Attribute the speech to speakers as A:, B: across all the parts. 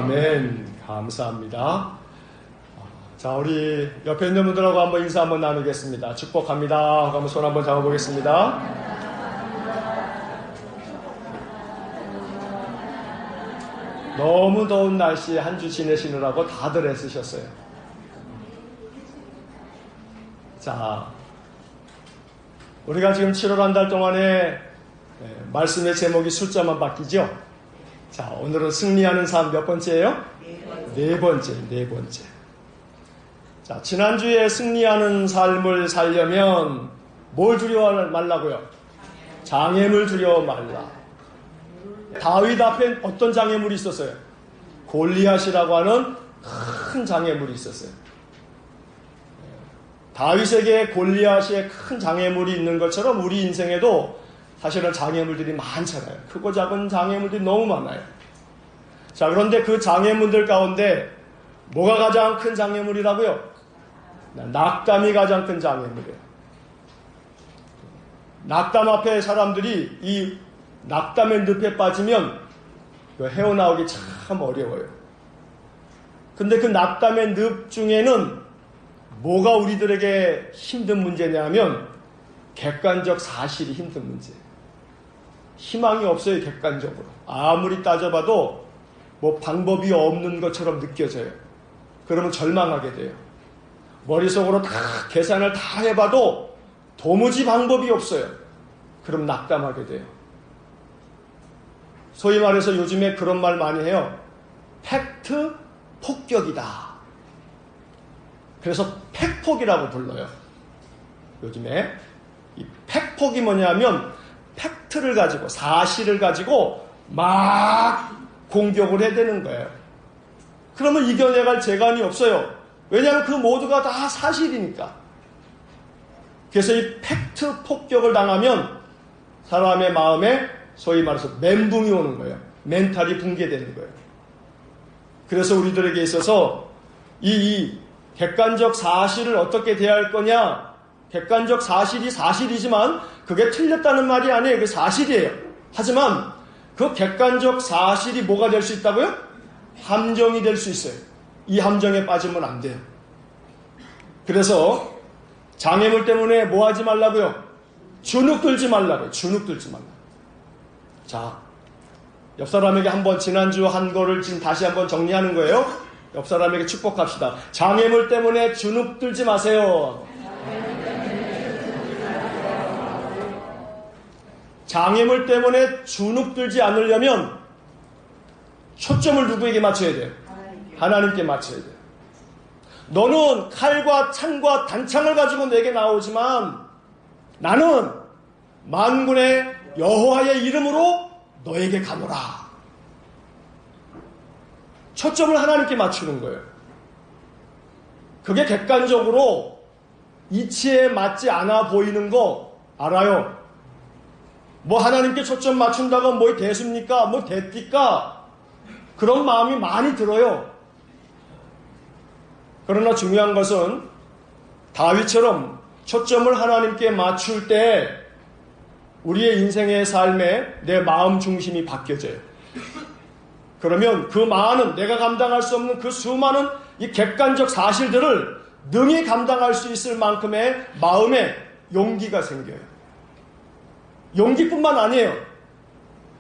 A: 아멘. 감사합니다. 자, 우리 옆에 있는 분들하고 한번 인사 한번 나누겠습니다. 축복합니다 하고 한번 손 한번 잡아보겠습니다. 너무 더운 날씨에 한 주 지내시느라고 다들 애쓰셨어요. 자, 우리가 지금 7월 한 달 동안에 말씀의 제목이 숫자만 바뀌죠? 자, 오늘은 승리하는 삶 몇 번째예요? 네 번째. 자, 지난주에 승리하는 삶을 살려면 뭘 두려워 말라고요? 장애물 두려워 말라. 다윗 앞에 어떤 장애물이 있었어요? 골리앗이라고 하는 큰 장애물이 있었어요. 다윗에게 골리앗의 큰 장애물이 있는 것처럼 우리 인생에도 사실은 장애물들이 많잖아요. 크고 작은 장애물들이 너무 많아요. 자, 그런데 그 장애물들 가운데 뭐가 가장 큰 장애물이라고요? 낙담이 가장 큰 장애물이에요. 낙담 앞에 사람들이 이 낙담의 늪에 빠지면 헤어나오기 참 어려워요. 근데 그 낙담의 늪 중에는 뭐가 우리들에게 힘든 문제냐면 객관적 사실이 힘든 문제예요. 희망이 없어요. 객관적으로 아무리 따져봐도 뭐 방법이 없는 것처럼 느껴져요. 그러면 절망하게 돼요. 머릿속으로 다 계산을 다 해봐도 도무지 방법이 없어요. 그럼 낙담하게 돼요. 소위 말해서 요즘에 그런 말 많이 해요. 팩트 폭격이다. 그래서 팩폭이라고 불러요. 요즘에 이 팩폭이 뭐냐면 팩트를 가지고 사실을 가지고 막 공격을 해야 되는 거예요. 그러면 이겨내갈 재간이 없어요. 왜냐하면 그 모두가 다 사실이니까. 그래서 이 팩트 폭격을 당하면 사람의 마음에 소위 말해서 멘붕이 오는 거예요. 멘탈이 붕괴되는 거예요. 그래서 우리들에게 있어서 이 객관적 사실을 어떻게 대할 거냐. 객관적 사실이 사실이지만 그게 틀렸다는 말이 아니에요. 그게 사실이에요. 하지만 그 객관적 사실이 뭐가 될 수 있다고요? 함정이 될 수 있어요. 이 함정에 빠지면 안 돼요. 그래서 장애물 때문에 뭐 하지 말라고요? 주눅 들지 말라고요. 주눅 들지 말라고요. 자, 옆 사람에게 한번 지난주 한 거를 지금 다시 한번 정리하는 거예요. 옆 사람에게 축복합시다. 장애물 때문에 주눅 들지 마세요. 장애물 때문에 주눅 들지 않으려면 초점을 누구에게 맞춰야 돼요? 하나님께 맞춰야 돼요. 너는 칼과 창과 단창을 가지고 내게 나오지만 나는 만군의 여호와의 이름으로 너에게 가노라. 초점을 하나님께 맞추는 거예요. 그게 객관적으로 이치에 맞지 않아 보이는 거 알아요? 뭐 하나님께 초점 맞춘다고 뭐 대수입니까? 뭐 대띠까? 그런 마음이 많이 들어요. 그러나 중요한 것은 다윗처럼 초점을 하나님께 맞출 때 우리의 인생의 삶에 내 마음 중심이 바뀌어져요. 그러면 그 많은 내가 감당할 수 없는 그 수많은 이 객관적 사실들을 능히 감당할 수 있을 만큼의 마음에 용기가 생겨요. 용기뿐만 아니에요.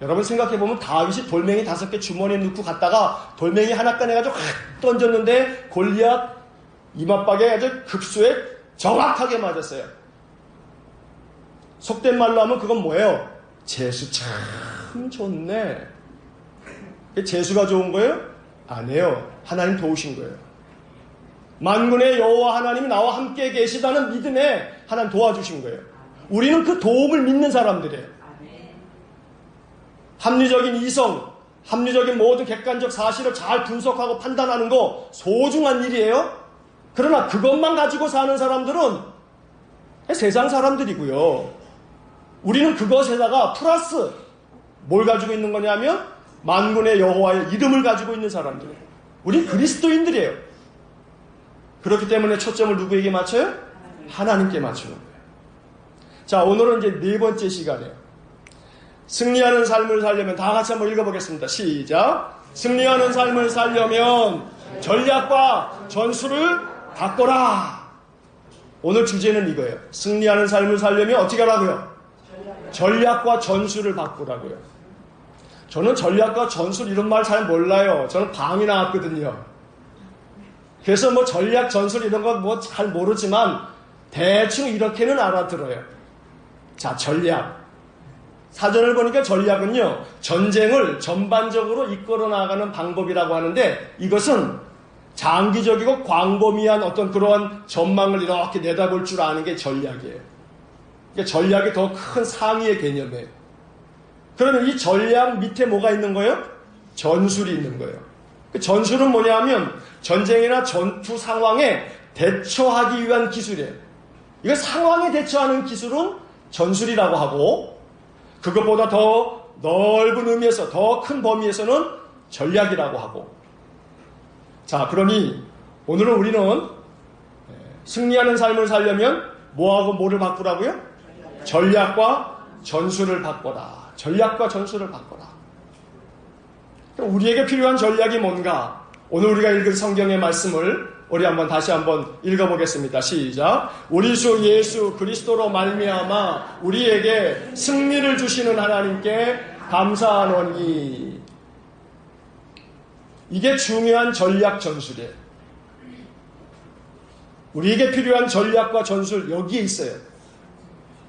A: 여러분 생각해보면 다윗이 돌멩이 5개 주머니에 넣고 갔다가 돌멩이 하나 꺼내가지고 확 던졌는데 골리앗 이마박에 아주 급수에 정확하게 맞았어요. 속된 말로 하면 그건 뭐예요? 재수 참 좋네. 재수가 좋은 거예요? 아니에요. 하나님 도우신 거예요. 만군의 여호와 하나님이 나와 함께 계시다는 믿음에 하나님 도와주신 거예요. 우리는 그 도움을 믿는 사람들이에요. 합리적인 이성, 합리적인 모든 객관적 사실을 잘 분석하고 판단하는 거 소중한 일이에요. 그러나 그것만 가지고 사는 사람들은 세상 사람들이고요. 우리는 그것에다가 플러스 뭘 가지고 있는 거냐면 만군의 여호와의 이름을 가지고 있는 사람들이에요. 우리 그리스도인들이에요. 그렇기 때문에 초점을 누구에게 맞춰요? 하나님께 맞추는 거예요. 자, 오늘은 이제 네 번째 시간이에요. 승리하는 삶을 살려면 다 같이 한번 읽어보겠습니다. 시작. 승리하는 삶을 살려면 전략과 전술을 바꿔라. 오늘 주제는 이거예요. 승리하는 삶을 살려면 어떻게 하라고요? 전략과 전술을 바꾸라고요. 저는 전략과 전술 이런 말 잘 몰라요. 저는 방이 나왔거든요. 그래서 뭐 전략, 전술 이런 거 뭐 잘 모르지만 대충 이렇게는 알아들어요. 자, 전략. 사전을 보니까 전략은요, 전쟁을 전반적으로 이끌어 나가는 방법이라고 하는데, 이것은 장기적이고 광범위한 어떤 그러한 전망을 이렇게 내다볼 줄 아는 게 전략이에요. 그러니까 전략이 더 큰 상위의 개념이에요. 그러면 이 전략 밑에 뭐가 있는 거예요? 전술이 있는 거예요. 그 전술은 뭐냐면 전쟁이나 전투 상황에 대처하기 위한 기술이에요. 이거 상황에 대처하는 기술은 전술이라고 하고, 그것보다 더 넓은 의미에서, 더 큰 범위에서는 전략이라고 하고. 자, 그러니 오늘은 우리는 승리하는 삶을 살려면 뭐하고 뭐를 바꾸라고요? 전략과 전술을 바꿔라. 전략과 전술을 바꿔라. 우리에게 필요한 전략이 뭔가? 오늘 우리가 읽은 성경의 말씀을 우리 다시 한번 읽어보겠습니다. 시작. 우리 주 예수 그리스도로 말미암아 우리에게 승리를 주시는 하나님께 감사하노니. 이게 중요한 전략 전술이에요. 우리에게 필요한 전략과 전술 여기에 있어요.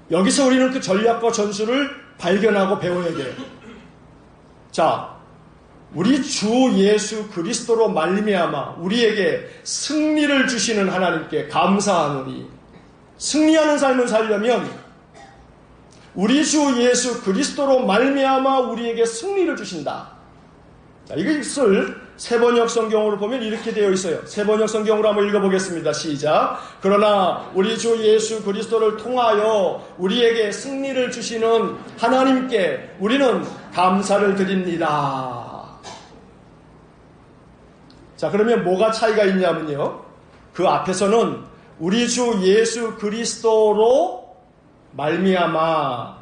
A: 여기서 우리는 그 전략과 전술을 발견하고 배워야 돼요. 자, 우리 주 예수 그리스도로 말미암아 우리에게 승리를 주시는 하나님께 감사하노니. 승리하는 삶을 살려면 우리 주 예수 그리스도로 말미암아 우리에게 승리를 주신다. 자, 이것을 세번역 성경으로 보면 이렇게 되어 있어요. 세번역 성경으로 한번 읽어보겠습니다. 시작. 그러나 우리 주 예수 그리스도를 통하여 우리에게 승리를 주시는 하나님께 우리는 감사를 드립니다. 자, 그러면 뭐가 차이가 있냐면요, 그 앞에서는 우리 주 예수 그리스도로 말미암아.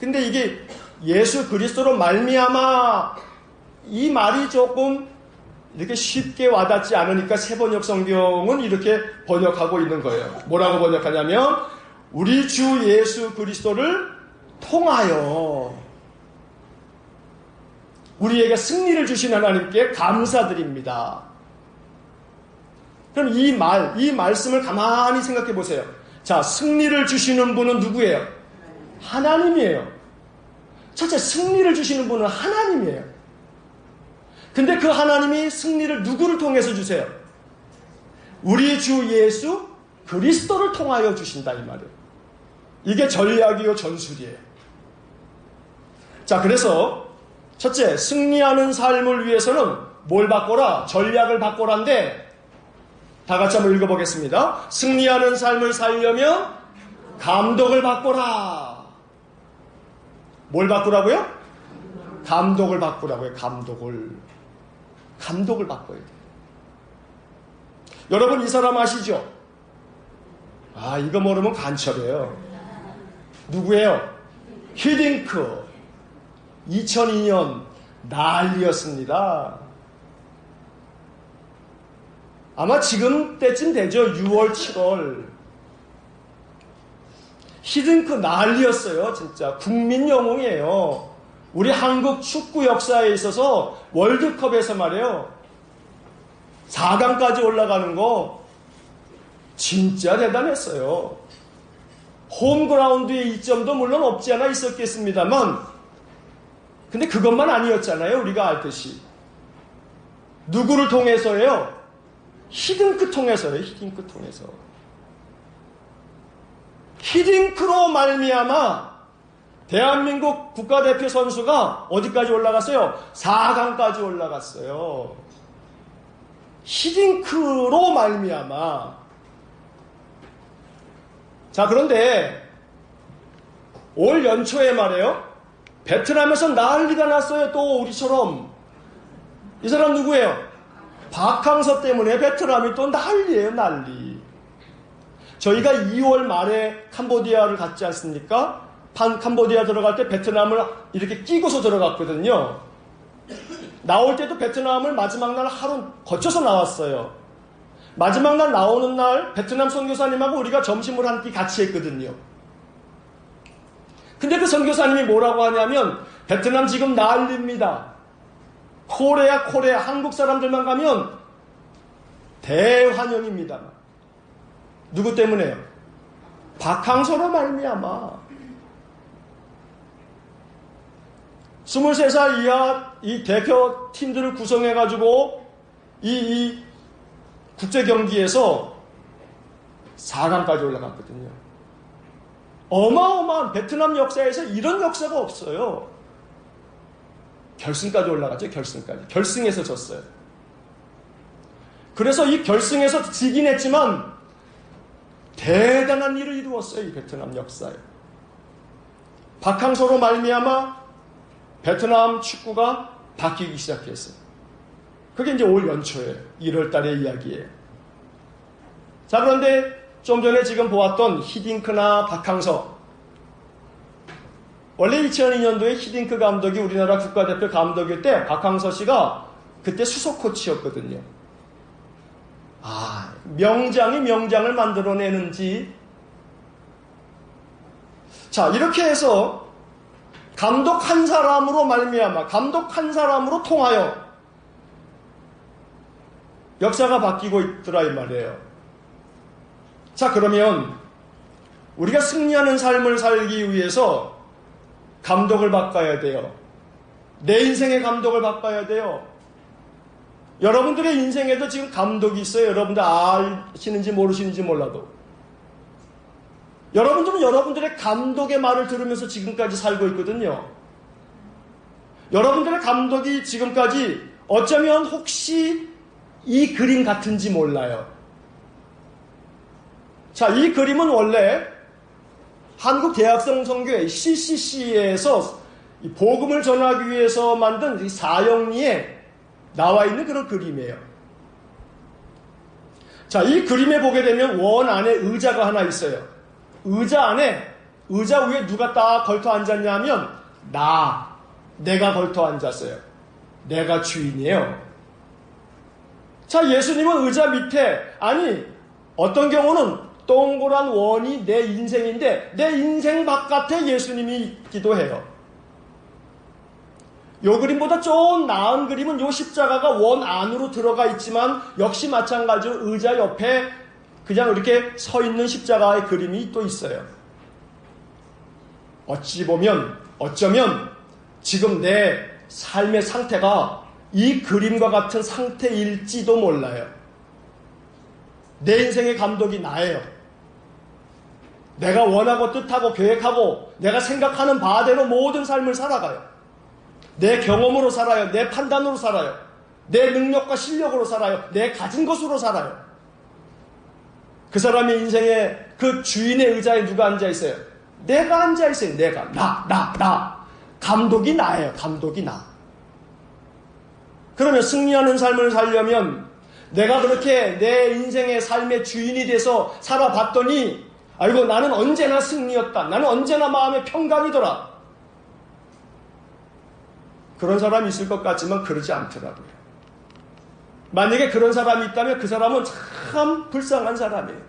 A: 근데 이게 예수 그리스도로 말미암아 이 말이 조금 이렇게 쉽게 와닿지 않으니까 세번역 성경은 이렇게 번역하고 있는 거예요. 뭐라고 번역하냐면 우리 주 예수 그리스도를 통하여 우리에게 승리를 주신 하나님께 감사드립니다. 그럼 이 말씀을 가만히 생각해 보세요. 자, 승리를 주시는 분은 누구예요? 하나님이에요. 첫째, 승리를 주시는 분은 하나님이에요. 근데 그 하나님이 승리를 누구를 통해서 주세요? 우리 주 예수 그리스도를 통하여 주신다, 이 말이에요. 이게 전략이요, 전술이에요. 자, 그래서 첫째, 승리하는 삶을 위해서는 뭘 바꿔라? 전략을 바꿔라인데, 다 같이 한번 읽어보겠습니다. 승리하는 삶을 살려면 감독을 바꿔라. 뭘 바꾸라고요? 감독을 바꾸라고요. 감독을 바꿔야 돼요. 여러분, 이 사람 아시죠? 아, 이거 모르면 간첩이에요. 누구예요? 히딩크. 2002년 난리였습니다. 아마 지금 때쯤 되죠. 6월, 7월. 히딩크 난리였어요. 진짜 국민 영웅이에요. 우리 한국 축구 역사에 있어서 월드컵에서 말이에요, 4강까지 올라가는 거 진짜 대단했어요. 홈그라운드의 이점도 물론 없지 않아 있었겠습니다만, 근데 그것만 아니었잖아요. 우리가 알듯이. 누구를 통해서예요? 히딩크 통해서요. 히딩크 통해서. 히딩크로 말미암아 대한민국 국가대표 선수가 어디까지 올라갔어요? 4강까지 올라갔어요. 히딩크로 말미암아. 자, 그런데 올 연초에 말이에요, 베트남에서 난리가 났어요. 또 우리처럼. 이 사람 누구예요? 박항서 때문에 베트남이 또 난리예요, 난리. 저희가 2월 말에 캄보디아를 갔지 않습니까? 캄보디아 들어갈 때 베트남을 이렇게 끼고서 들어갔거든요. 나올 때도 베트남을 마지막 날 하루 거쳐서 나왔어요. 마지막 날 나오는 날 베트남 선교사님하고 우리가 점심을 한 끼 같이 했거든요. 근데 그 선교사님이 뭐라고 하냐면 베트남 지금 난립니다. 코레아 한국 사람들만 가면 대환영입니다. 누구 때문에요? 박항서로 말미암아. 23살 이하 이 대표팀들을 구성해가지고 이 국제경기에서 4강까지 올라갔거든요. 어마어마한 베트남 역사에서 이런 역사가 없어요. 결승까지 올라갔죠. 결승에서 졌어요. 그래서 이 결승에서 지긴 했지만 대단한 일을 이루었어요. 이 베트남 역사에. 박항서로 말미암아 베트남 축구가 바뀌기 시작했어요. 그게 이제 올 연초예요. 1월 달의 이야기예요. 자, 그런데 좀 전에 지금 보았던 히딩크나 박항서. 원래 2002년도에 히딩크 감독이 우리나라 국가대표 감독일 때 박항서 씨가 그때 수석 코치였거든요. 명장이 명장을 만들어내는지. 자, 이렇게 해서 감독 한 사람으로 말미암아, 감독 한 사람으로 통하여 역사가 바뀌고 있더라 이 말이에요. 자, 그러면 우리가 승리하는 삶을 살기 위해서 감독을 바꿔야 돼요. 내 인생의 감독을 바꿔야 돼요. 여러분들의 인생에도 지금 감독이 있어요. 여러분들 아시는지 모르시는지 몰라도. 여러분들은 여러분들의 감독의 말을 들으면서 지금까지 살고 있거든요. 여러분들의 감독이 지금까지 어쩌면 혹시 이 그림 같은지 몰라요. 자, 이 그림은 원래 한국 대학생 선교회 CCC에서 복음을 전하기 위해서 만든 이 사형리에 나와 있는 그런 그림이에요. 자, 이 그림에 보게 되면 원 안에 의자가 하나 있어요. 의자 위에 누가 딱 걸터 앉았냐면 내가 걸터 앉았어요. 내가 주인이에요. 자, 예수님은 의자 밑에, 어떤 경우는 동그란 원이 내 인생인데 내 인생 바깥에 예수님이 있기도 해요. 요 그림보다 좀 나은 그림은 요 십자가가 원 안으로 들어가 있지만 역시 마찬가지로 의자 옆에 그냥 이렇게 서 있는 십자가의 그림이 또 있어요. 어쩌면 지금 내 삶의 상태가 이 그림과 같은 상태일지도 몰라요. 내 인생의 감독이 나예요. 내가 원하고 뜻하고 계획하고 내가 생각하는 바대로 모든 삶을 살아가요. 내 경험으로 살아요. 내 판단으로 살아요. 내 능력과 실력으로 살아요. 내 가진 것으로 살아요. 그 사람의 인생에 그 주인의 의자에 누가 앉아있어요? 내가 앉아있어요. 나. 감독이 나예요. 감독이 나. 그러면 승리하는 삶을 살려면 내가 그렇게 내 인생의 삶의 주인이 돼서 살아봤더니 아이고 나는 언제나 승리였다. 나는 언제나 마음의 평강이더라. 그런 사람이 있을 것 같지만 그러지 않더라고요. 만약에 그런 사람이 있다면 그 사람은 참 불쌍한 사람이에요.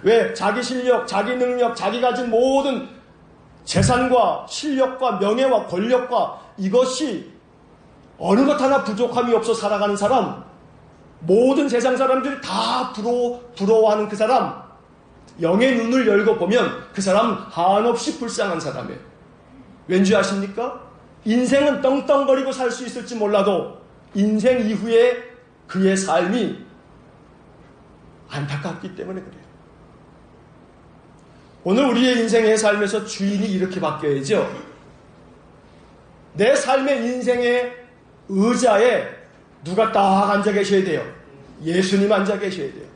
A: 왜? 자기 실력, 자기 능력, 자기 가진 모든 재산과 실력과 명예와 권력과 이것이 어느 것 하나 부족함이 없어 살아가는 사람, 모든 세상 사람들이 다 부러워하는 그 사람, 영의 눈을 열고 보면 그 사람은 한없이 불쌍한 사람이에요. 왠지 아십니까? 인생은 떵떵거리고 살 수 있을지 몰라도 인생 이후에 그의 삶이 안타깝기 때문에 그래요. 오늘 우리의 인생의 삶에서 주인이 이렇게 바뀌어야죠. 내 삶의 인생의 의자에 누가 딱 앉아 계셔야 돼요. 예수님 앉아 계셔야 돼요.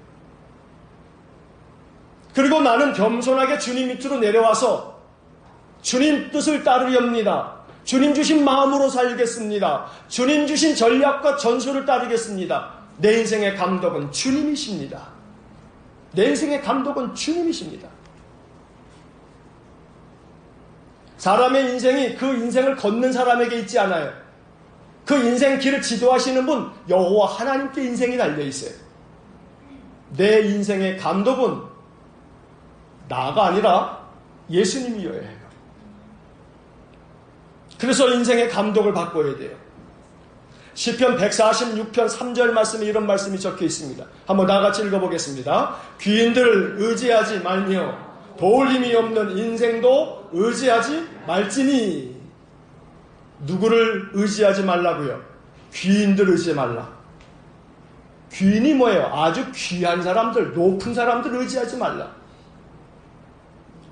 A: 그리고 나는 겸손하게 주님 밑으로 내려와서 주님 뜻을 따르렵니다. 주님 주신 마음으로 살겠습니다. 주님 주신 전략과 전술을 따르겠습니다. 내 인생의 감독은 주님이십니다. 내 인생의 감독은 주님이십니다. 사람의 인생이 그 인생을 걷는 사람에게 있지 않아요. 그 인생 길을 지도하시는 분 여호와 하나님께 인생이 달려있어요. 내 인생의 감독은 나가 아니라 예수님이어야 해요. 그래서 인생의 감독을 바꿔야 돼요. 시편 146편 3절 말씀에 이런 말씀이 적혀 있습니다. 한번 다 같이 읽어보겠습니다. 귀인들을 의지하지 말며 도울 힘이 없는 인생도 의지하지 말지니. 누구를 의지하지 말라고요? 귀인들 의지하지 말라. 귀인이 뭐예요? 아주 귀한 사람들, 높은 사람들 의지하지 말라.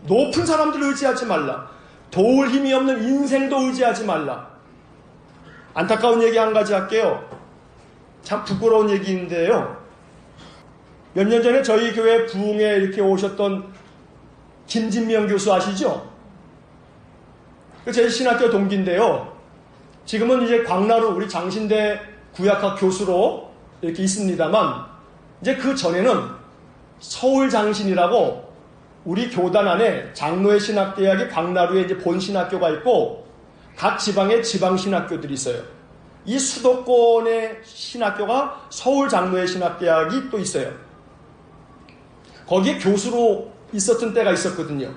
A: 높은 사람들 의지하지 말라. 도울 힘이 없는 인생도 의지하지 말라. 안타까운 얘기 한 가지 할게요. 참 부끄러운 얘기인데요. 몇 년 전에 저희 교회 부흥에 이렇게 오셨던 김진명 교수 아시죠? 제 신학교 동기인데요. 지금은 이제 광나루 우리 장신대 구약학 교수로 이렇게 있습니다만, 이제 그 전에는 서울 장신이라고 우리 교단 안에 장로의 신학대학이 광나루에 이제 본 신학교가 있고 각 지방에 지방 신학교들이 있어요. 이 수도권의 신학교가 서울 장로의 신학대학이 또 있어요. 거기에 교수로 있었던 때가 있었거든요.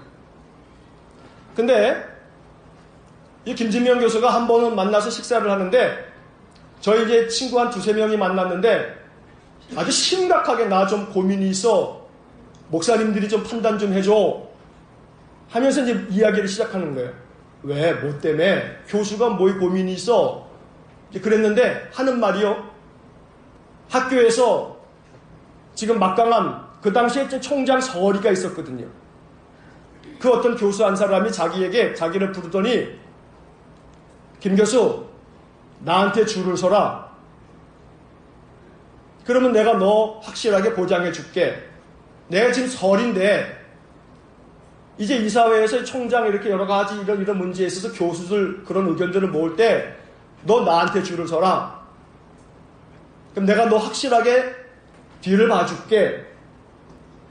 A: 근데 이 김진명 교수가 한 번은 만나서 식사를 하는데 저희 이제 친구 한 두세 명이 만났는데 아주 심각하게 나 좀 고민이 있어. 목사님들이 좀 판단 좀 해줘. 하면서 이제 이야기를 시작하는 거예요. 왜? 뭐 때문에? 교수가 뭐 고민이 있어? 이제 그랬는데 하는 말이요. 학교에서 지금 막강한 그 당시에 총장 서리가 있었거든요. 그 어떤 교수 한 사람이 자기를 부르더니 김 교수 나한테 줄을 서라. 그러면 내가 너 확실하게 보장해 줄게. 내가 지금 설인데 이제 이사회에서 총장 이렇게 여러 가지 이런 문제에 있어서 교수들 그런 의견들을 모을 때 너 나한테 줄을 서라. 그럼 내가 너 확실하게 뒤를 봐줄게.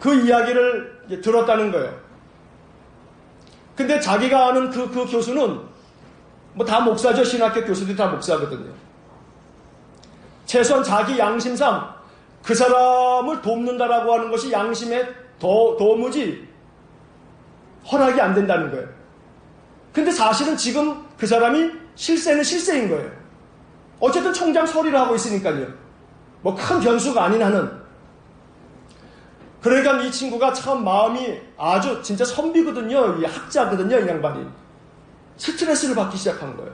A: 그 이야기를 이제 들었다는 거예요. 근데 자기가 아는 그 교수는 뭐 다 목사죠. 신학교 교수들이 다 목사거든요. 최소한 자기 양심상 그 사람을 돕는다라고 하는 것이 양심에 도무지 허락이 안 된다는 거예요. 근데 사실은 지금 그 사람이 실세는 실세인 거예요. 어쨌든 총장 서리를 하고 있으니까요. 뭐 큰 변수가 아닌 한은. 그러니까 이 친구가 참 마음이 아주 진짜 선비거든요. 이 학자거든요. 이 양반이. 스트레스를 받기 시작한 거예요.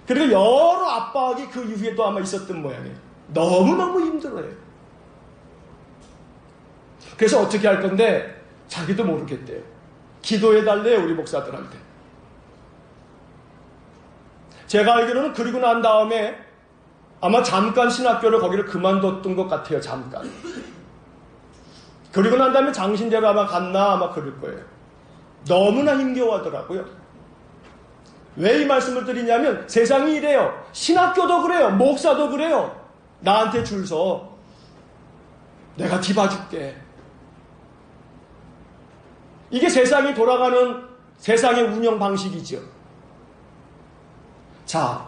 A: 그리고 여러 압박이 그 이후에도 아마 있었던 모양이에요. 너무너무 힘들어요. 그래서 어떻게 할 건데 자기도 모르겠대요. 기도해달래요. 우리 목사들한테. 제가 알기로는 그리고 난 다음에 아마 잠깐 신학교를 거기를 그만뒀던 것 같아요. 잠깐. 그리고 난 다음에 장신대로 아마 갔나 아마 그럴 거예요. 너무나 힘겨워하더라고요. 왜 이 말씀을 드리냐면 세상이 이래요. 신학교도 그래요. 목사도 그래요. 나한테 줄 서. 내가 뒤봐줄게. 이게 세상이 돌아가는 세상의 운영 방식이죠. 자,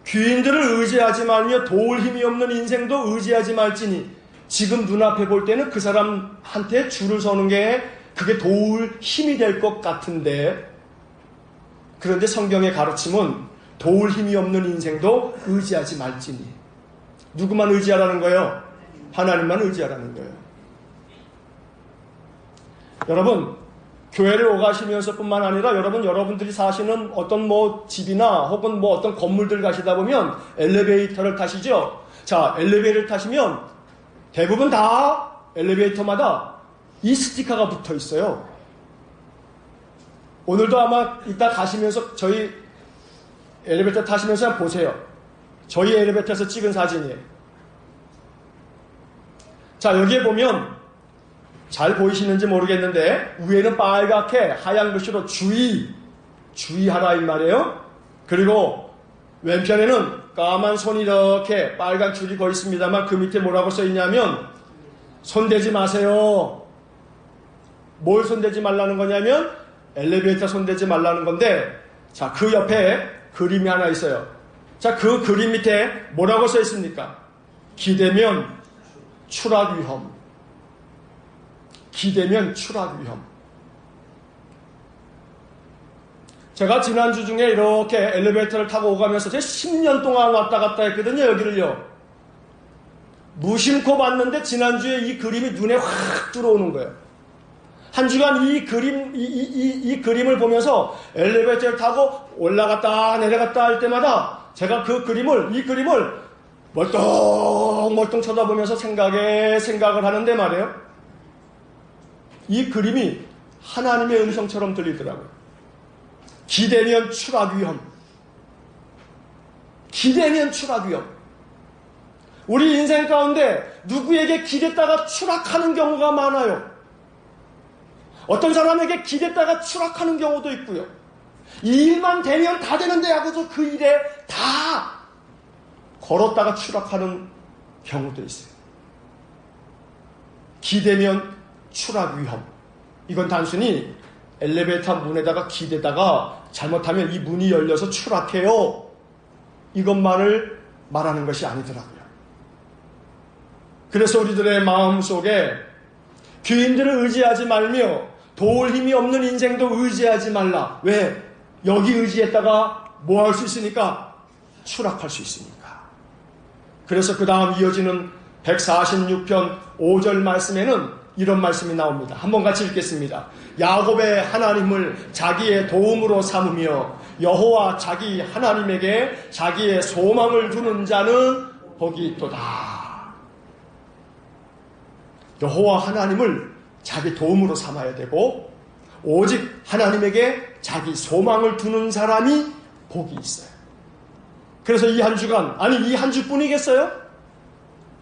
A: 귀인들을 의지하지 말며 도울 힘이 없는 인생도 의지하지 말지니. 지금 눈앞에 볼 때는 그 사람한테 줄을 서는 게 그게 도울 힘이 될 것 같은데, 그런데 성경의 가르침은 도울 힘이 없는 인생도 의지하지 말지니. 누구만 의지하라는 거예요? 하나님만 의지하라는 거예요. 여러분, 교회를 오가시면서 뿐만 아니라 여러분들이 사시는 어떤 뭐 집이나 혹은 뭐 어떤 건물들 가시다 보면 엘리베이터를 타시죠? 자, 엘리베이터를 타시면 대부분 다 엘리베이터마다 이 스티커가 붙어 있어요. 오늘도 아마 이따 가시면서 저희 엘리베이터 타시면서 한번 보세요. 저희 엘리베이터에서 찍은 사진이에요. 자, 여기에 보면 잘 보이시는지 모르겠는데 위에는 빨갛게 하얀 글씨로 주의하라 이 말이에요. 그리고 왼편에는 까만 손이 이렇게 빨간 줄이 거 있습니다만 그 밑에 뭐라고 써 있냐면 손대지 마세요. 뭘 손대지 말라는 거냐면 엘리베이터 손대지 말라는 건데, 자, 그 옆에 그림이 하나 있어요. 자, 그 그림 밑에 뭐라고 써 있습니까? 기대면 추락 위험. 기대면 추락 위험. 제가 지난주 중에 이렇게 엘리베이터를 타고 오가면서 제가 10년 동안 왔다 갔다 했거든요, 여기를요. 무심코 봤는데 지난주에 이 그림이 눈에 확 들어오는 거예요. 한 주간 이 그림을 보면서 엘리베이터를 타고 올라갔다 내려갔다 할 때마다 제가 이 그림을 멀뚱멀뚱 쳐다보면서 생각을 하는데 말이에요. 이 그림이 하나님의 음성처럼 들리더라고요. 기대면 추락 위험. 기대면 추락 위험. 우리 인생 가운데 누구에게 기댔다가 추락하는 경우가 많아요. 어떤 사람에게 기댔다가 추락하는 경우도 있고요. 이 일만 되면 다 되는데 하고서 그 일에 다 걸었다가 추락하는 경우도 있어요. 기대면 추락 위험. 이건 단순히 엘리베이터 문에다가 기대다가 잘못하면 이 문이 열려서 추락해요. 이것만을 말하는 것이 아니더라고요. 그래서 우리들의 마음속에 귀인들을 의지하지 말며 도울 힘이 없는 인생도 의지하지 말라. 왜? 여기 의지했다가 뭐 할 수 있으니까? 추락할 수 있으니까. 그래서 그 다음 이어지는 146편 5절 말씀에는 이런 말씀이 나옵니다. 한번 같이 읽겠습니다. 야곱의 하나님을 자기의 도움으로 삼으며 여호와 자기 하나님에게 자기의 소망을 두는 자는 복이 있도다. 여호와 하나님을 자기 도움으로 삼아야 되고 오직 하나님에게 자기 소망을 두는 사람이 복이 있어요. 그래서 이 한 주간, 이 한 주뿐이겠어요?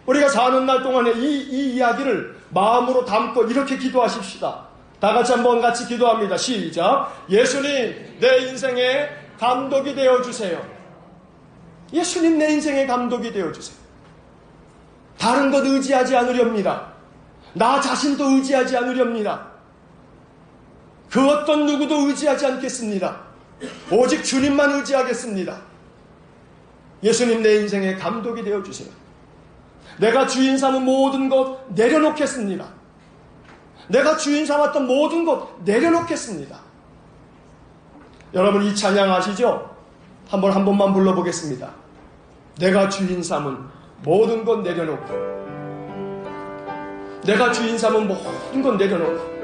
A: 우리가 사는 날 동안에 이 이야기를 마음으로 담고 이렇게 기도하십시다. 다 같이 한번 같이 기도합니다. 시작. 예수님, 내 인생의 감독이 되어주세요. 예수님, 내 인생의 감독이 되어주세요. 다른 것 의지하지 않으렵니다. 나 자신도 의지하지 않으렵니다. 그 어떤 누구도 의지하지 않겠습니다. 오직 주님만 의지하겠습니다. 예수님, 내 인생의 감독이 되어주세요. 내가 주인 삼은 모든 것 내려놓겠습니다. 내가 주인 삼았던 모든 것 내려놓겠습니다. 여러분 이 찬양 아시죠? 한 번만 불러보겠습니다. 내가 주인 삼은 모든 것 내려놓고, 내가 주인 삼은 모든 것 내려놓고,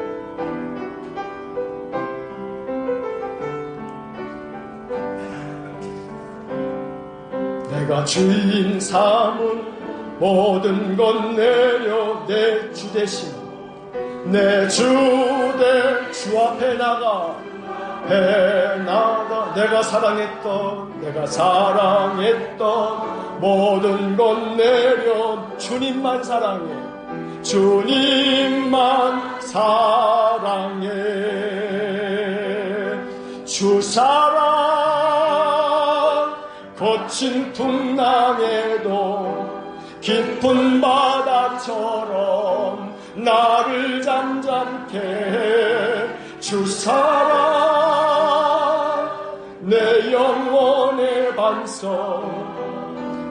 A: 내가 주인 삼은 모든 것 내려 내 주 대신 내 주 앞에 나가 내가 사랑했던 모든 것 내려 주님만 사랑해. 주님만 사랑해. 주 사랑 거친 풍랑에도 깊은 바다처럼 나를 잠잠케 해. 주 사랑 내 영혼의 반석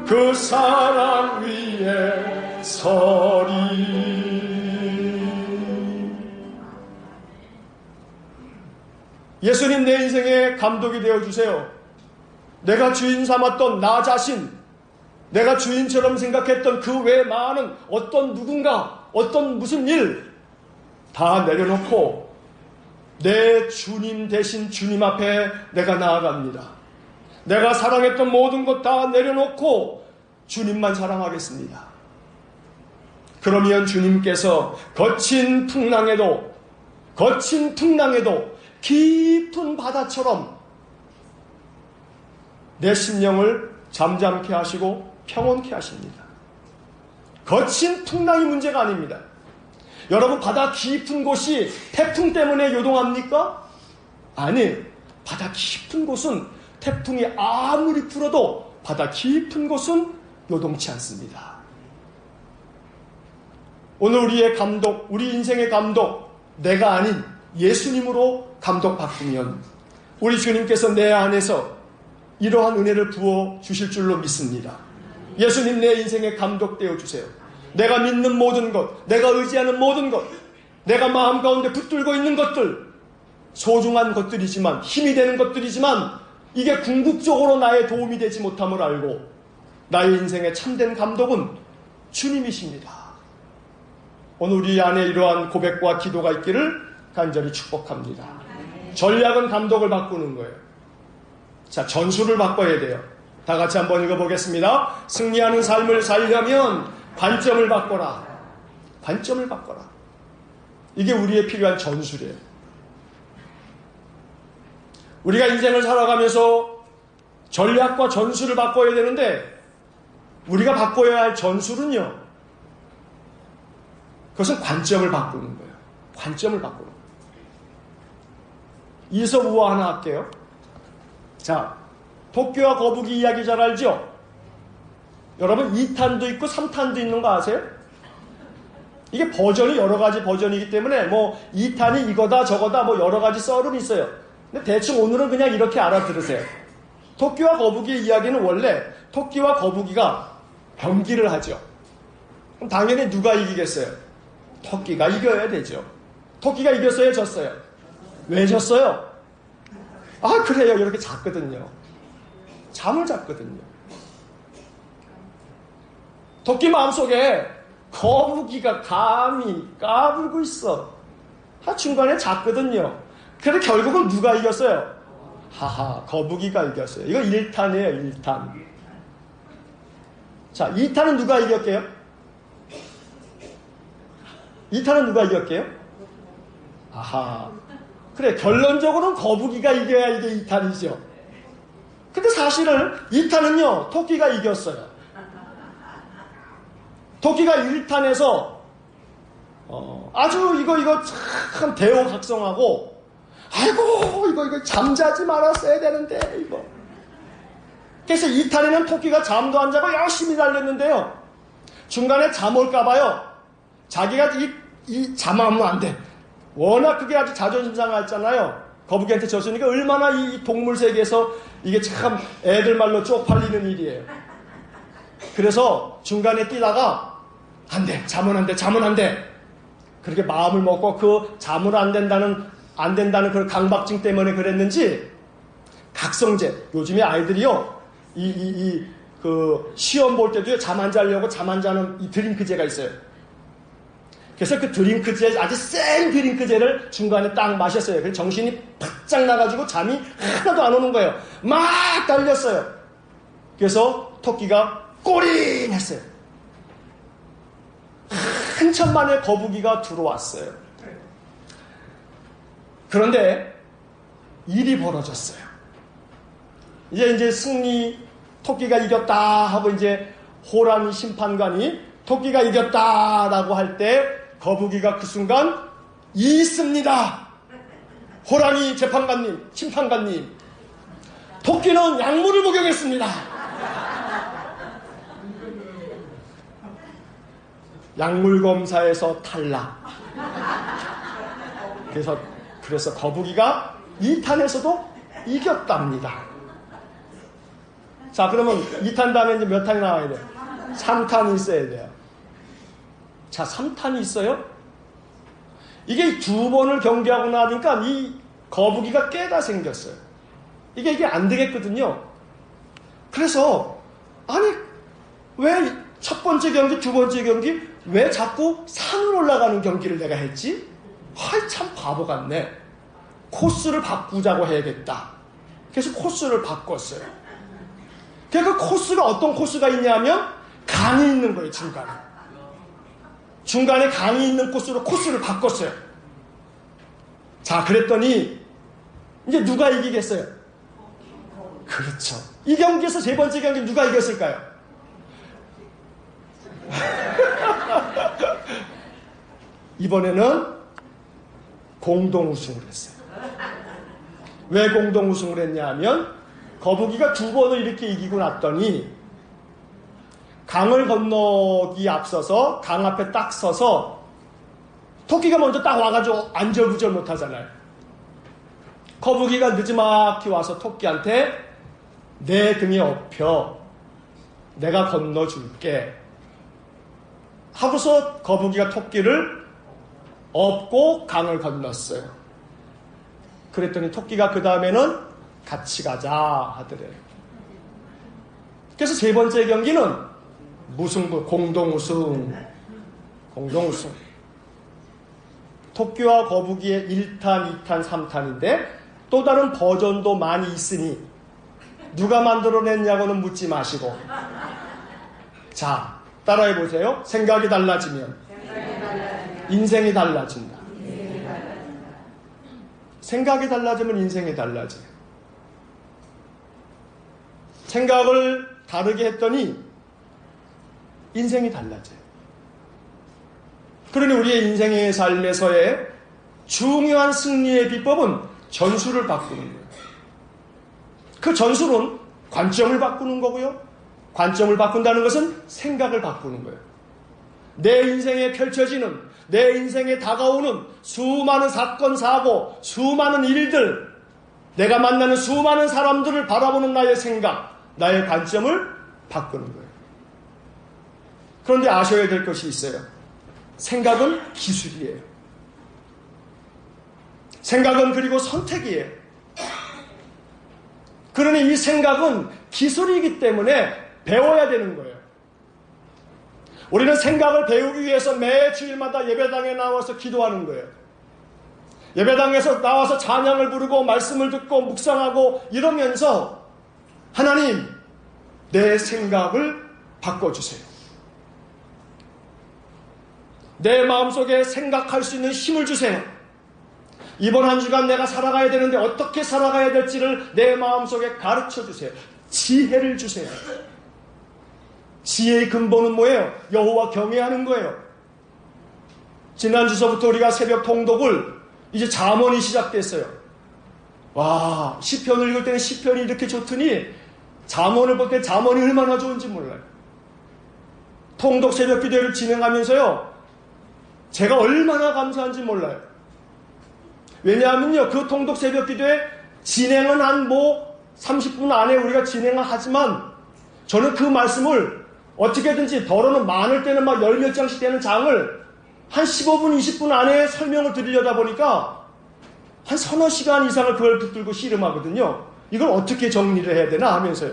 A: 그 사랑 위에 서리. 예수님, 내 인생의 감독이 되어주세요. 내가 주인 삼았던 나 자신, 내가 주인처럼 생각했던 그 외 많은 어떤 누군가, 어떤 무슨 일 다 내려놓고 내 주님 대신 주님 앞에 내가 나아갑니다. 내가 사랑했던 모든 것 다 내려놓고 주님만 사랑하겠습니다. 그러면 주님께서 거친 풍랑에도 깊은 바다처럼 내 심령을 잠잠케 하시고 평온케 하십니다. 거친 풍랑이 문제가 아닙니다. 여러분, 바다 깊은 곳이 태풍 때문에 요동합니까? 아니, 바다 깊은 곳은 태풍이 아무리 불어도 바다 깊은 곳은 요동치 않습니다. 오늘 우리의 감독, 우리 인생의 감독, 내가 아닌 예수님으로 감독받으면 우리 주님께서 내 안에서 이러한 은혜를 부어 주실 줄로 믿습니다. 예수님 내 인생에 감독되어 주세요. 내가 믿는 모든 것, 내가 의지하는 모든 것, 내가 마음 가운데 붙들고 있는 것들, 소중한 것들이지만, 힘이 되는 것들이지만 이게 궁극적으로 나의 도움이 되지 못함을 알고 나의 인생의 참된 감독은 주님이십니다. 오늘 우리 안에 이러한 고백과 기도가 있기를 간절히 축복합니다. 전략은 감독을 바꾸는 거예요. 자, 전술을 바꿔야 돼요. 다 같이 한번 읽어보겠습니다. 승리하는 삶을 살려면 관점을 바꿔라. 관점을 바꿔라. 이게 우리의 필요한 전술이에요. 우리가 인생을 살아가면서 전략과 전술을 바꿔야 되는데 우리가 바꿔야 할 전술은요, 그것은 관점을 바꾸는 거예요. 관점을 바꾸는 거예요. 이서우화 하나 할게요. 자, 토끼와 거북이 이야기 잘 알죠? 여러분 2탄도 있고 3탄도 있는 거 아세요? 이게 버전이 여러 가지 버전이기 때문에 뭐 2탄이 이거다 저거다 뭐 여러 가지 썰은 있어요. 근데 대충 오늘은 그냥 이렇게 알아들으세요. 토끼와 거북이의 이야기는 원래 토끼와 거북이가 경기를 하죠. 그럼 당연히 누가 이기겠어요? 토끼가 이겨야 되죠. 토끼가 이겼어요? 졌어요? 왜 졌어요? 아, 그래요. 이렇게 잤거든요. 잠을 잤거든요. 토끼 마음속에 거북이가 감히 까불고 있어. 중간에 잤거든요. 그래서 결국은 누가 이겼어요? 하하, 거북이가 이겼어요. 이거 1탄이에요, 1탄. 자, 2탄은 누가 이겼게요? 2탄은 누가 이겼게요? 아하. 그래, 결론적으로는 거북이가 이겨야 이게 2탄이죠. 근데 사실은 2탄은요, 토끼가 이겼어요. 토끼가 1탄에서 아주 이거 참 대호각성하고, 아이고 이거 잠자지 말았어야 되는데 이거. 그래서 2탄에는 토끼가 잠도 안 자고 열심히 달렸는데요, 중간에 잠 올까봐요 자기가 이 잠하면 안 돼. 워낙 그게 아주 자존심 상하잖아요. 거북이한테 졌으니까 얼마나 이 동물 세계에서 이게 참 애들 말로 쪽팔리는 일이에요. 그래서 중간에 뛰다가 안 돼, 잠은 안 돼, 잠은 안 돼. 그렇게 마음을 먹고 그 잠을 안 된다는 그 강박증 때문에 그랬는지 각성제, 요즘에 아이들이요 그 시험 볼 때도 잠 안 자려고 잠 안 자는 이 드링크제가 있어요. 그래서 그 드링크제, 아주 센 드링크제를 중간에 딱 마셨어요. 그래서 정신이 바짝 나가지고 잠이 하나도 안 오는 거예요. 막 달렸어요. 그래서 토끼가 꼬린했어요. 한참 만에 거북이가 들어왔어요. 그런데 일이 벌어졌어요. 이제 승리, 토끼가 이겼다 하고 이제 호랑이 심판관이 토끼가 이겼다라고 할 때 거북이가 그 순간 있습니다. 호랑이 재판관님, 심판관님, 토끼는 약물을 복용했습니다. 약물 검사에서 탈락. 그래서 거북이가 2탄에서도 이겼답니다. 자, 그러면 2탄 다음에 이제 몇 탄이 나와야 돼요? 3탄이 있어야 돼요. 자, 3탄이 있어요? 이게 2번을 경기하고 나니까 이 거북이가 깨가 생겼어요. 이게 안 되겠거든요. 그래서, 아니, 왜 첫 번째 경기, 두 번째 경기, 왜 자꾸 산을 올라가는 경기를 내가 했지? 아이, 참 바보 같네. 코스를 바꾸자고 해야겠다. 그래서 코스를 바꿨어요. 그 코스가 어떤 코스가 있냐면 강이 있는 거예요. 중간에 강이 있는 코스를 바꿨어요. 자, 그랬더니 이제 누가 이기겠어요? 그렇죠. 이 경기에서 세 번째 경기 누가 이겼을까요? 이번에는 공동 우승을 했어요. 왜 공동 우승을 했냐 하면 거북이가 2번을 이렇게 이기고 났더니 강을 건너기 앞서서 강 앞에 딱 서서 토끼가 먼저 딱 와가지고 안절부절 못하잖아요. 거북이가 느지막이 와서 토끼한테 내 등에 업혀 내가 건너줄게 하고서 거북이가 토끼를 업고 강을 건넜어요. 그랬더니 토끼가 그 다음에는 같이 가자 하더래요. 그래서 세 번째 경기는 무승부, 공동우승. 토끼와 거북이의 1탄, 2탄, 3탄인데 또 다른 버전도 많이 있으니 누가 만들어냈냐고는 묻지 마시고, 자, 따라해 보세요. 생각이 달라지면 인생이 달라진다. 생각이 달라지면 인생이 달라져요. 생각을 다르게 했더니 인생이 달라져요. 그러니 우리의 인생의 삶에서의 중요한 승리의 비법은 전술을 바꾸는 거예요. 그 전술은 관점을 바꾸는 거고요. 관점을 바꾼다는 것은 생각을 바꾸는 거예요. 내 인생에 펼쳐지는, 내 인생에 다가오는 수많은 사건, 사고, 수많은 일들, 내가 만나는 수많은 사람들을 바라보는 나의 생각, 나의 관점을 바꾸는 거예요. 그런데 아셔야 될 것이 있어요. 생각은 기술이에요. 생각은 그리고 선택이에요. 그러니 이 생각은 기술이기 때문에 배워야 되는 거예요. 우리는 생각을 배우기 위해서 매 주일마다 예배당에 나와서 기도하는 거예요. 예배당에서 나와서 찬양을 부르고 말씀을 듣고 묵상하고 이러면서 하나님, 내 생각을 바꿔주세요. 내 마음속에 생각할 수 있는 힘을 주세요. 이번 한 주간 내가 살아가야 되는데 어떻게 살아가야 될지를 내 마음속에 가르쳐 주세요. 지혜를 주세요. 지혜의 근본은 뭐예요? 여호와 경외하는 거예요. 지난주서부터 우리가 새벽 통독을 이제 잠언이 시작됐어요. 와, 시편을 읽을 때는 시편이 이렇게 좋더니 잠언을 볼 때 잠언이 얼마나 좋은지 몰라요. 통독 새벽 기도를 진행하면서요, 제가 얼마나 감사한지 몰라요. 왜냐하면요, 그 통독 새벽 기도에 진행은 한 30분 안에 우리가 진행을 하지만 저는 그 말씀을 어떻게든지 더러는 많을 때는 막 10몇 장씩 되는 장을 한 15분, 20분 안에 설명을 드리려다 보니까 한 서너 시간 이상을 그걸 붙들고 씨름하거든요. 이걸 어떻게 정리를 해야 되나 하면서요.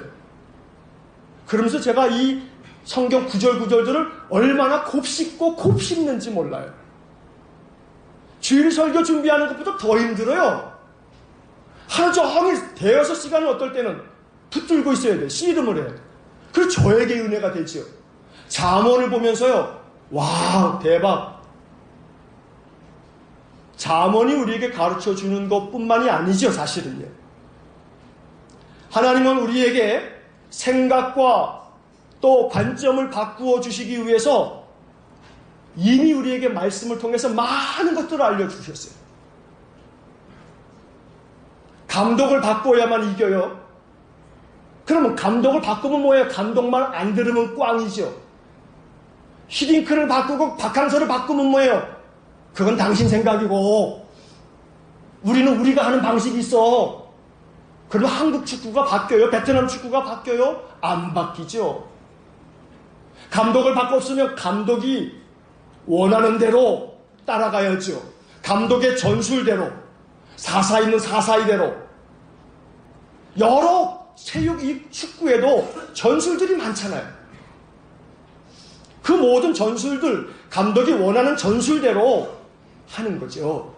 A: 그러면서 제가 이 성경 구절구절들을 얼마나 곱씹고 곱씹는지 몰라요. 주일 설교 준비하는 것보다 더 힘들어요. 하루 종일 대여섯 시간을 어떨 때는 붙들고 있어야 돼요. 씨름을 해야 돼요. 그래서 저에게 은혜가 되죠. 잠언을 보면서요, 와, 대박. 잠언이 우리에게 가르쳐주는 것뿐만이 아니죠, 사실은요. 하나님은 우리에게 생각과 또 관점을 바꾸어 주시기 위해서 이미 우리에게 말씀을 통해서 많은 것들을 알려주셨어요. 감독을 바꿔야만 이겨요. 그러면 감독을 바꾸면 뭐예요? 감독만 안 들으면 꽝이죠. 히딩크를 바꾸고 박항서를 바꾸면 뭐예요? 그건 당신 생각이고 우리는 우리가 하는 방식이 있어. 그러면 한국 축구가 바뀌어요? 베트남 축구가 바뀌어요? 안 바뀌죠. 감독을 바꿨으면 감독이 원하는 대로 따라가야죠. 감독의 전술대로, 사사 있는 사사이대로. 여러 체육 이 축구에도 전술들이 많잖아요. 그 모든 전술들, 감독이 원하는 전술대로 하는 거죠.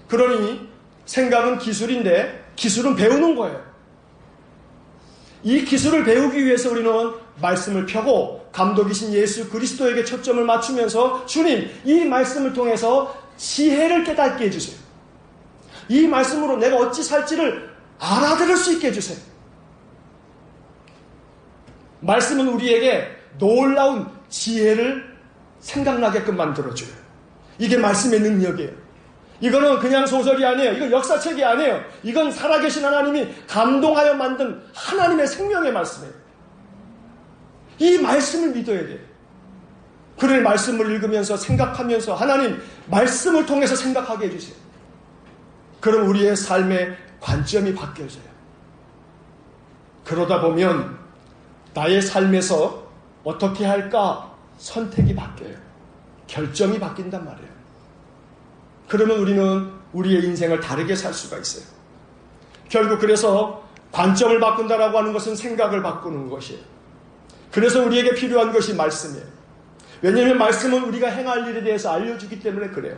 A: 그러니 생각은 기술인데 기술은 배우는 거예요. 이 기술을 배우기 위해서 우리는 말씀을 펴고 감독이신 예수 그리스도에게 초점을 맞추면서 주님, 이 말씀을 통해서 지혜를 깨닫게 해주세요. 이 말씀으로 내가 어찌 살지를 알아들을 수 있게 해주세요. 말씀은 우리에게 놀라운 지혜를 생각나게끔 만들어줘요. 이게 말씀의 능력이에요. 이거는 그냥 소설이 아니에요. 이건 역사책이 아니에요. 이건 살아계신 하나님이 감동하여 만든 하나님의 생명의 말씀이에요. 이 말씀을 믿어야 돼요. 그런 말씀을 읽으면서 생각하면서 하나님 말씀을 통해서 생각하게 해주세요. 그럼 우리의 삶의 관점이 바뀌어져요. 그러다 보면 나의 삶에서 어떻게 할까 선택이 바뀌어요. 결정이 바뀐단 말이에요. 그러면 우리는 우리의 인생을 다르게 살 수가 있어요. 결국 그래서 관점을 바꾼다라고 하는 것은 생각을 바꾸는 것이에요. 그래서 우리에게 필요한 것이 말씀이에요. 왜냐하면 말씀은 우리가 행할 일에 대해서 알려주기 때문에 그래요.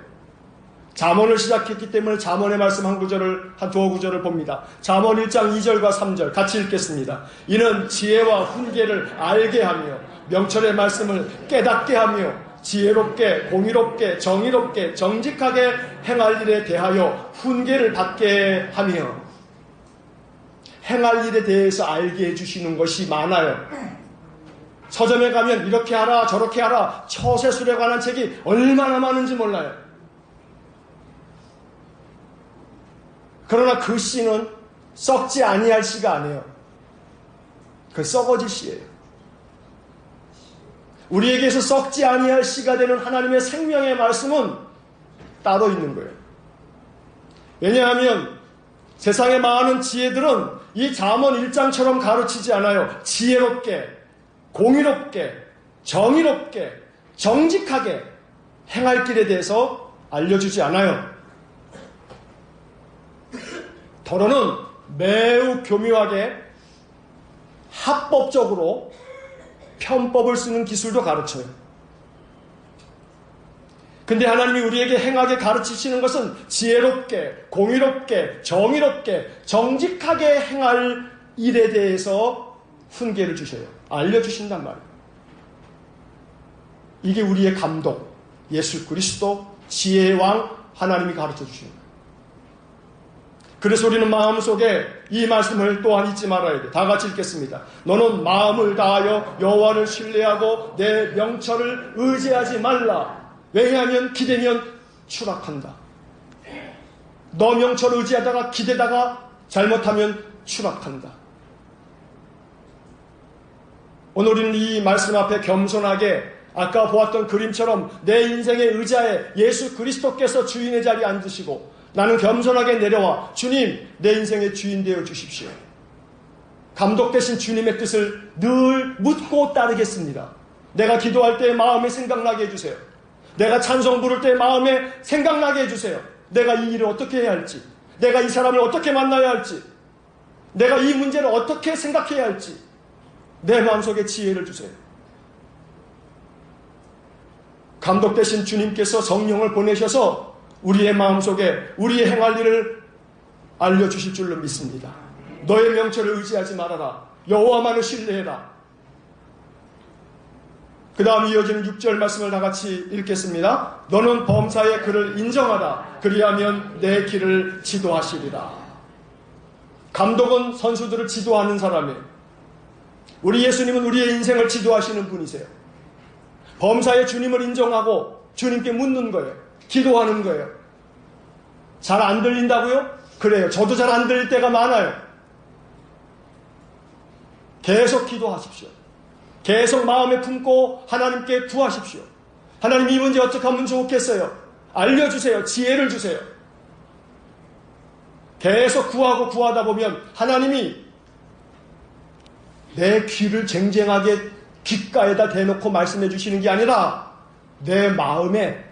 A: 잠언을 시작했기 때문에 잠언의 말씀 한 두어 구절을 봅니다. 잠언 1장 2절과 3절 같이 읽겠습니다. 이는 지혜와 훈계를 알게 하며 명철의 말씀을 깨닫게 하며 지혜롭게 공의롭게 정의롭게 정직하게 행할 일에 대하여 훈계를 받게 하며 행할 일에 대해서 알게 해주시는 것이 많아요. 서점에 가면 이렇게 하라 저렇게 하라 처세술에 관한 책이 얼마나 많은지 몰라요. 그러나 그 씨는 썩지 아니할 씨가 아니에요. 그 썩어질 씨예요. 우리에게서 썩지 아니할 씨가 되는 하나님의 생명의 말씀은 따로 있는 거예요. 왜냐하면 세상의 많은 지혜들은 이 잠언 1장처럼 가르치지 않아요. 지혜롭게, 공의롭게, 정의롭게, 정직하게 행할 길에 대해서 알려주지 않아요. 더러는 매우 교묘하게 합법적으로 편법을 쓰는 기술도 가르쳐요. 근데 하나님이 우리에게 행하게 가르치시는 것은 지혜롭게, 공의롭게, 정의롭게, 정직하게 행할 일에 대해서 훈계를 주셔요. 알려주신단 말이에요. 이게 우리의 감독, 예수 그리스도, 지혜의 왕 하나님이 가르쳐 주시는 거예요. 그래서 우리는 마음속에 이 말씀을 또한 잊지 말아야 돼. 다 같이 읽겠습니다. 너는 마음을 다하여 여호와를 신뢰하고 내 명철을 의지하지 말라. 왜냐하면 기대면 추락한다. 너 명철을 의지하다가 기대다가 잘못하면 추락한다. 오늘 우리는 이 말씀 앞에 겸손하게 아까 보았던 그림처럼 내 인생의 의자에 예수 그리스도께서 주인의 자리에 앉으시고 나는 겸손하게 내려와 주님 내 인생의 주인 되어 주십시오. 감독 되신 주님의 뜻을 늘 묻고 따르겠습니다. 내가 기도할 때 마음에 생각나게 해주세요. 내가 찬송 부를 때 마음에 생각나게 해주세요. 내가 이 일을 어떻게 해야 할지, 내가 이 사람을 어떻게 만나야 할지, 내가 이 문제를 어떻게 생각해야 할지 내 마음속에 지혜를 주세요. 감독 되신 주님께서 성령을 보내셔서 우리의 마음속에 우리의 행할 일을 알려주실 줄로 믿습니다. 너의 명철을 의지하지 말아라. 여호와만을 신뢰해라. 그 다음 이어지는 6절 말씀을 다 같이 읽겠습니다. 너는 범사의 그를 인정하라. 그리하면 내 길을 지도하시리라. 감독은 선수들을 지도하는 사람이에요. 우리 예수님은 우리의 인생을 지도하시는 분이세요. 범사의 주님을 인정하고 주님께 묻는 거예요. 기도하는 거예요. 잘 안 들린다고요? 그래요. 저도 잘 안 들릴 때가 많아요. 계속 기도하십시오. 계속 마음에 품고 하나님께 구하십시오. 하나님 이 문제 어떻게 하면 좋겠어요? 알려주세요. 지혜를 주세요. 계속 구하고 구하다 보면 하나님이 내 귀를 쟁쟁하게 귓가에다 대놓고 말씀해 주시는 게 아니라 내 마음에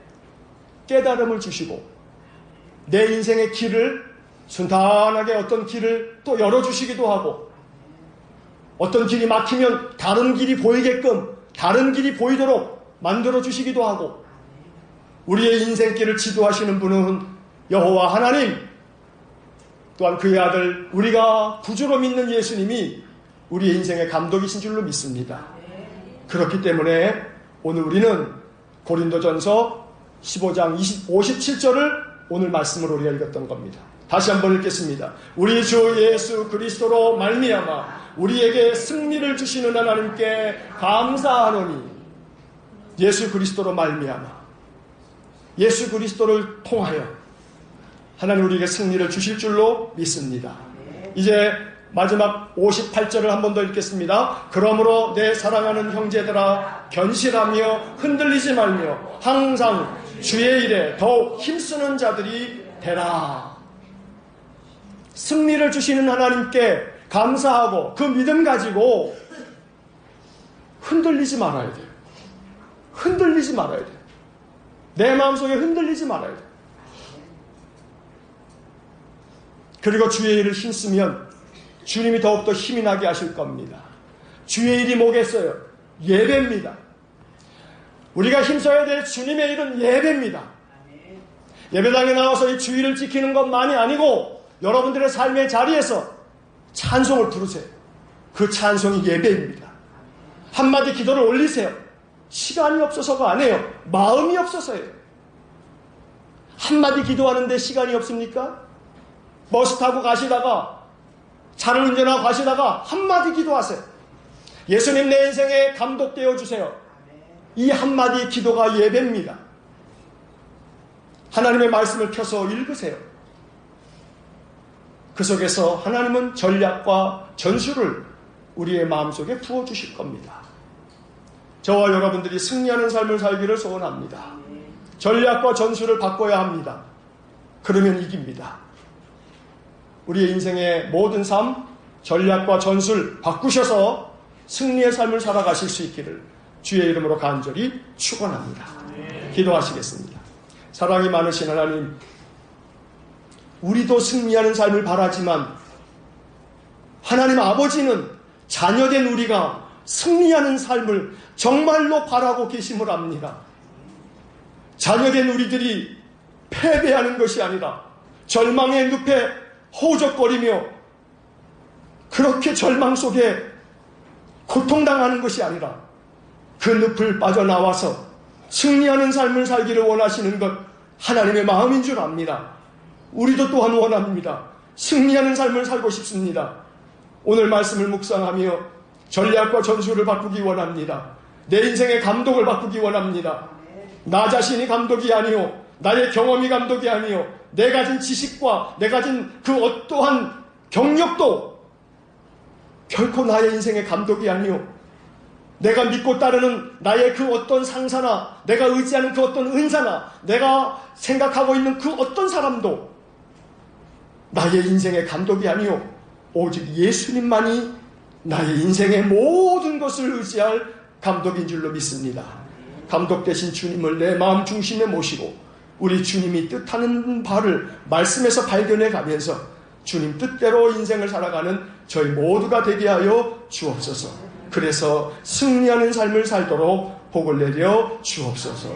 A: 깨달음을 주시고 내 인생의 길을 순탄하게 어떤 길을 또 열어주시기도 하고 어떤 길이 막히면 다른 길이 보이게끔 다른 길이 보이도록 만들어주시기도 하고 우리의 인생길을 지도하시는 분은 여호와 하나님 또한 그의 아들 우리가 구주로 믿는 예수님이 우리의 인생의 감독이신 줄로 믿습니다. 그렇기 때문에 오늘 우리는 고린도전서 15장 57절을 오늘 말씀으로 우리가 읽었던 겁니다. 다시 한번 읽겠습니다. 우리 주 예수 그리스도로 말미암아 우리에게 승리를 주시는 하나님께 감사하노니 예수 그리스도로 말미암아 예수 그리스도를 통하여 하나님 우리에게 승리를 주실 줄로 믿습니다. 이제 마지막 58절을 한 번 더 읽겠습니다. 그러므로 내 사랑하는 형제들아 견실하며 흔들리지 말며 항상 주의 일에 더욱 힘쓰는 자들이 되라. 승리를 주시는 하나님께 감사하고 그 믿음 가지고 흔들리지 말아야 돼요. 흔들리지 말아야 돼요. 내 마음속에 흔들리지 말아야 돼요. 그리고 주의 일을 힘쓰면 주님이 더욱더 힘이 나게 하실 겁니다. 주의 일이 뭐겠어요? 예배입니다. 우리가 힘써야 될 주님의 일은 예배입니다. 예배당에 나와서 이 주일을 지키는 것만이 아니고 여러분들의 삶의 자리에서 찬송을 부르세요. 그 찬송이 예배입니다. 한마디 기도를 올리세요. 시간이 없어서가 아니에요. 마음이 없어서예요. 한마디 기도하는데 시간이 없습니까? 버스 타고 가시다가 차를 운전하고 가시다가 한마디 기도하세요. 예수님 내 인생에 감독되어 주세요. 이 한마디 기도가 예배입니다. 하나님의 말씀을 펴서 읽으세요. 그 속에서 하나님은 전략과 전술을 우리의 마음속에 부어주실 겁니다. 저와 여러분들이 승리하는 삶을 살기를 소원합니다. 전략과 전술을 바꿔야 합니다. 그러면 이깁니다. 우리의 인생의 모든 삶, 전략과 전술 바꾸셔서 승리의 삶을 살아가실 수 있기를 주의 이름으로 간절히 축원합니다. 기도하시겠습니다. 사랑이 많으신 하나님, 우리도 승리하는 삶을 바라지만 하나님 아버지는 자녀된 우리가 승리하는 삶을 정말로 바라고 계심을 압니다. 자녀된 우리들이 패배하는 것이 아니라 절망의 늪에 허우적거리며 그렇게 절망 속에 고통당하는 것이 아니라 그 늪을 빠져나와서 승리하는 삶을 살기를 원하시는 것 하나님의 마음인 줄 압니다. 우리도 또한 원합니다. 승리하는 삶을 살고 싶습니다. 오늘 말씀을 묵상하며 전략과 전술을 바꾸기 원합니다. 내 인생의 감독을 바꾸기 원합니다. 나 자신이 감독이 아니요, 나의 경험이 감독이 아니요, 내 가진 지식과 내 가진 그 어떠한 경력도 결코 나의 인생의 감독이 아니요, 내가 믿고 따르는 나의 그 어떤 상사나 내가 의지하는 그 어떤 은사나 내가 생각하고 있는 그 어떤 사람도 나의 인생의 감독이 아니요, 오직 예수님만이 나의 인생의 모든 것을 의지할 감독인 줄로 믿습니다. 감독 되신 주님을 내 마음 중심에 모시고 우리 주님이 뜻하는 바를 말씀에서 발견해 가면서 주님 뜻대로 인생을 살아가는 저희 모두가 되게 하여 주옵소서. 그래서 승리하는 삶을 살도록 복을 내려 주옵소서.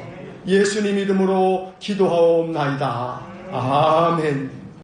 A: 예수님 이름으로 기도하옵나이다. 아멘.